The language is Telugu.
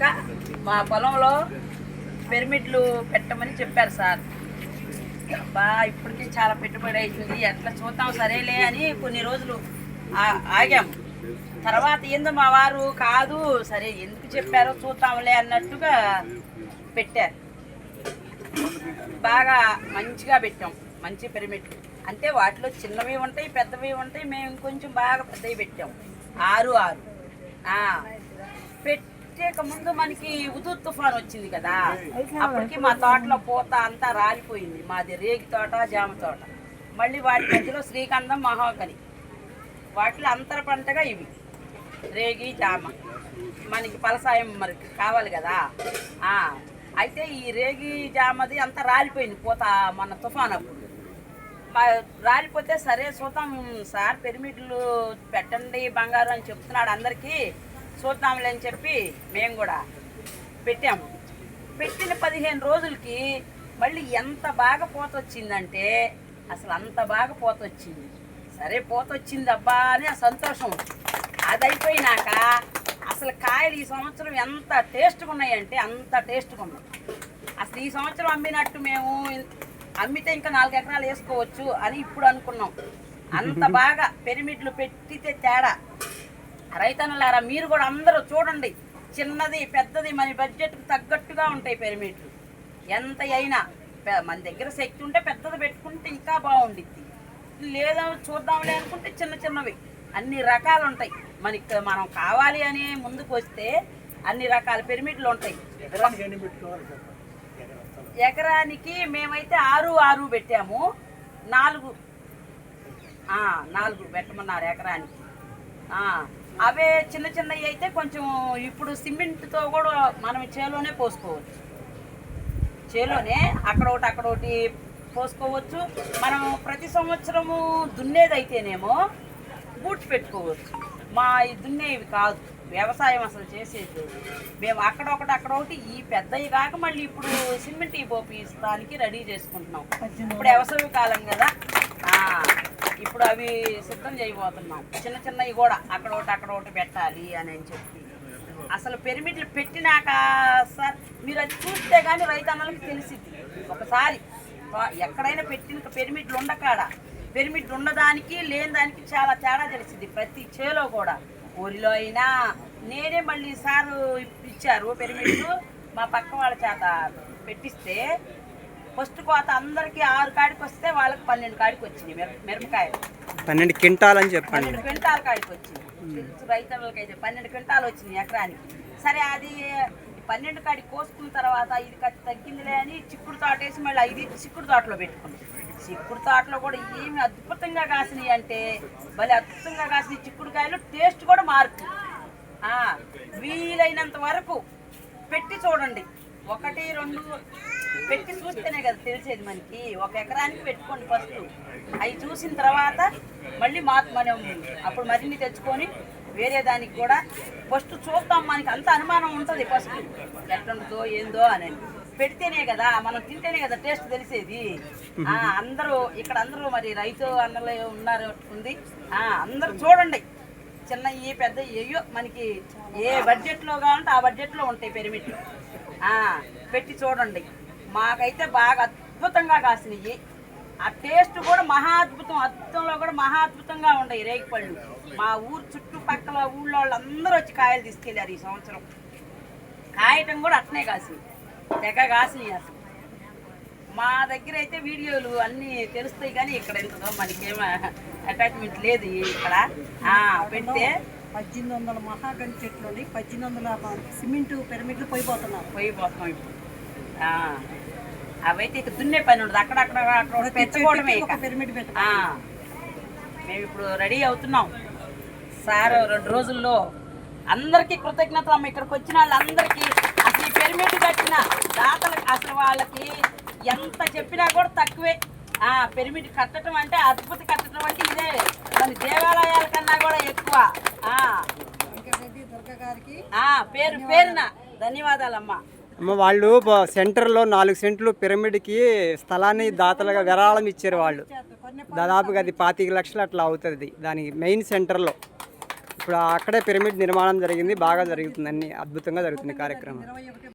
వచ్చినాక మా పొలంలో పిరమిడ్లు పెట్టమని చెప్పారు సార్. ఇప్పటికీ చాలా పెట్టుబడి అవుతుంది, ఎట్లా చూద్దాం సరేలే అని కొన్ని రోజులు ఆగాము. తర్వాత ఏందో మా వారు కాదు సరే ఎందుకు చెప్పారో చూద్దాంలే అన్నట్టుగా పెట్టారు. బాగా మంచిగా పెట్టాం, మంచి పిరమిడ్లు. అంటే వాటిలో చిన్నవి ఉంటాయి, పెద్దవి ఉంటాయి. మేము ఇంకొంచెం బాగా పెద్దవి పెట్టాం. 6 పెట్టేక ముందు మనకి హుదూద్ తుఫాన్ వచ్చింది కదా, అప్పటికి మా తోటలో పూత అంతా రాలిపోయింది. మాది రేగి తోట, జామ తోట. మళ్ళీ వాటి మధ్యలో శ్రీగంధం, మహాగని, వాటిలో అంతర పంటగా ఇవి రేగి, జామ. మనకి ఫలసాయం మరి కావాలి కదా. అయితే ఈ రేగి జామది అంతా రాలిపోయింది పూత మన తుఫాన్ అప్పుడు. రాలిపోతే సరే చూద్దాం సార్ పిరమిడ్లు పెట్టండి బంగారు అని చెప్తున్నాడు అందరికీ, చూద్దాంలే అని చెప్పి మేము కూడా పెట్టాము. పెట్టిన 15 రోజులకి మళ్ళీ ఎంత బాగా పూత వచ్చిందంటే అసలు అంత బాగా పూత వచ్చింది. సరే పూత వచ్చింది అబ్బా అని ఆ సంతోషం. అది అయిపోయినాక అసలు కాయలు ఈ సంవత్సరం ఎంత టేస్ట్గా ఉన్నాయంటే అంత టేస్ట్గా ఉన్నాయి. అసలు ఈ సంవత్సరం అమ్మినట్టు మేము అమ్మితే ఇంకా 4 ఎకరాలు వేసుకోవచ్చు అని ఇప్పుడు అనుకున్నాం. అంత బాగా పిరమిడ్లు పెట్టితే తేడా. రైతన్నలారా మీరు కూడా అందరూ చూడండి, చిన్నది పెద్దది మన బడ్జెట్కి తగ్గట్టుగా ఉంటాయి పిరమిడ్లు. ఎంత అయినా మన దగ్గర శక్తి ఉంటే పెద్దది పెట్టుకుంటే ఇంకా బాగుండిద్ది, లేదా చూద్దాంలే అనుకుంటే చిన్న చిన్నవి అన్ని రకాలు ఉంటాయి. మనకి మనం కావాలి అని ముందుకు వస్తే అన్ని రకాల పిరమిడ్లు ఉంటాయి. ఎకరానికి మేమైతే 6 పెట్టాము. 4 పెట్టమన్నారు ఎకరానికి. అవే చిన్న చిన్నవి అయితే కొంచెం ఇప్పుడు సిమెంట్తో కూడా మనం చేలోనే పోసుకోవచ్చు. చేలోనే అక్కడొకటి పోసుకోవచ్చు. మనం ప్రతి సంవత్సరము దున్నేది అయితేనేమో బూట్స్ పెట్టుకోవచ్చు. మా ఈ దున్నేవి కాదు, వ్యవసాయం అసలు చేసేది మేము అక్కడొకటి ఈ పెద్దవి కాక మళ్ళీ ఇప్పుడు సిమెంట్ పోపిస్తానికి రెడీ చేసుకుంటున్నాం. ఇప్పుడు వ్యవసాయ కాలం కదా, ఇప్పుడు అవి సిద్ధం చేయబోతున్నాం. చిన్న చిన్నవి కూడా అక్కడొకటి పెట్టాలి అని చెప్పి. అసలు పిరమిడ్లు పెట్టినాక సార్ మీరు అది చూస్తే కానీ రైతన్నలకు తెలిసిద్ది. ఒకసారి ఎక్కడైనా పెట్టిన పిరమిడ్లు ఉండకాడ పిరమిడ్లు ఉన్నదానికి లేని దానికి చాలా తేడా తెలిసింది. ప్రతి చేలో కూడా ఊరిలో అయినా నేనే మళ్ళీ సారు ఇచ్చారు పిరమిడ్లు మా పక్క వాళ్ళ చేత పెట్టిస్తే ఫస్ట్ కోత అందరికి 6 కాడికి వస్తే వాళ్ళకి 12 కాడికి వచ్చింది. మిరపకాయలు 12 క్వింటాల్ అని చెప్పండి. 12 క్వింటాల్ కాడికి వచ్చింది. రైతులకి అయితే 12 క్వింటాలు వచ్చింది ఎకరానికి. సరే అది 12 కాడికి కోసుకున్న తర్వాత ఇది తగ్గిందిలే అని చిక్కుడు తోట వేసి మళ్ళీ 5 చిక్కుడు తోటలో పెట్టుకున్నాం. చిక్కుడు తోటలో కూడా ఏమి అద్భుతంగా కాసినాయి అంటే భలే అద్భుతంగా కాసినాయి చిక్కుడుకాయలు. టేస్ట్ కూడా మార్పు. వీలైనంత వరకు పెట్టి చూడండి, 1, 2 పెట్టి చూస్తేనే కదా తెలిసేది మనకి. 1 ఎకరానికి పెట్టుకోండి ఫస్ట్. అవి చూసిన తర్వాత మళ్ళీ మనం అప్పుడు మరిన్ని తెచ్చుకొని వేరే దానికి కూడా ఫస్ట్ చూద్దాం. మనకి అంత అనుమానం ఉంటుంది ఫస్ట్ ఎట్లుంటుందో ఏందో అని. పెడితేనే కదా మనం తింటేనే కదా టేస్ట్ తెలిసేది. అందరూ మరి రైతు అన్నలు ఉంది. అందరూ చూడండి, చిన్నవి పెద్దవి అయ్యో మనకి ఏ బడ్జెట్లో కావాలంటే ఆ బడ్జెట్లో ఉంటాయి పిరమిడ్లు. పెట్టి చూడండి. మాకైతే బాగా అద్భుతంగా కాసినాయి. ఆ టేస్ట్ కూడా మహా అద్భుతం. అద్భుతంలో కూడా మహా అద్భుతంగా ఉన్నాయి రేగిపళ్ళు. మా ఊరు చుట్టుపక్కల ఊళ్ళో వాళ్ళందరూ వచ్చి కాయలు తీసుకెళ్ళారు ఈ సంవత్సరం. కాయటం కూడా అట్నే కాసినాయి, తెగ కాసినాయి. అసలు మా దగ్గర అయితే వీడియోలు అన్నీ తెలుస్తాయి కానీ ఇక్కడ ఎంతో మనకేమో అటాచ్మెంట్ లేదు. ఇక్కడ పెడితే 1800 మహాగని చెట్లు 1800 సిమెంట్ పిరమిడ్లు పోయిపోతున్నాం ఇప్పుడు. అవైతే ఇక దున్నే పని ఉండదు, అక్కడ పెట్టుకోవడమే. మేము ఇప్పుడు రెడీ అవుతున్నాం సార్. 2 రోజుల్లో అందరికీ కృతజ్ఞతలు అమ్మ. ఇక్కడికి వచ్చిన వాళ్ళందరికీ అసలు ఈ పిరమిడ్ కట్టిన దాతలకు అసలు వాళ్ళకి ఎంత చెప్పినా కూడా తక్కువే. పిరమిడ్ కట్టడం అంటే అద్భుత కట్టడం అంటే ఇదే మన దేవాలయాల కన్నా కూడా ఎక్కువ. పేరున ధన్యవాదాలమ్మా. వాళ్ళు సెంటర్లో 4 సెంట్లు పిరమిడ్కి స్థలాన్ని దాతలుగా విరాళం ఇచ్చారు వాళ్ళు. దాదాపుగా అది 25 లక్షలు అట్లా అవుతుంది. దానికి మెయిన్ సెంటర్లో ఇప్పుడు అక్కడే పిరమిడ్ నిర్మాణం జరిగింది, బాగా జరుగుతుంది, అన్ని అద్భుతంగా జరుగుతుంది కార్యక్రమం. 21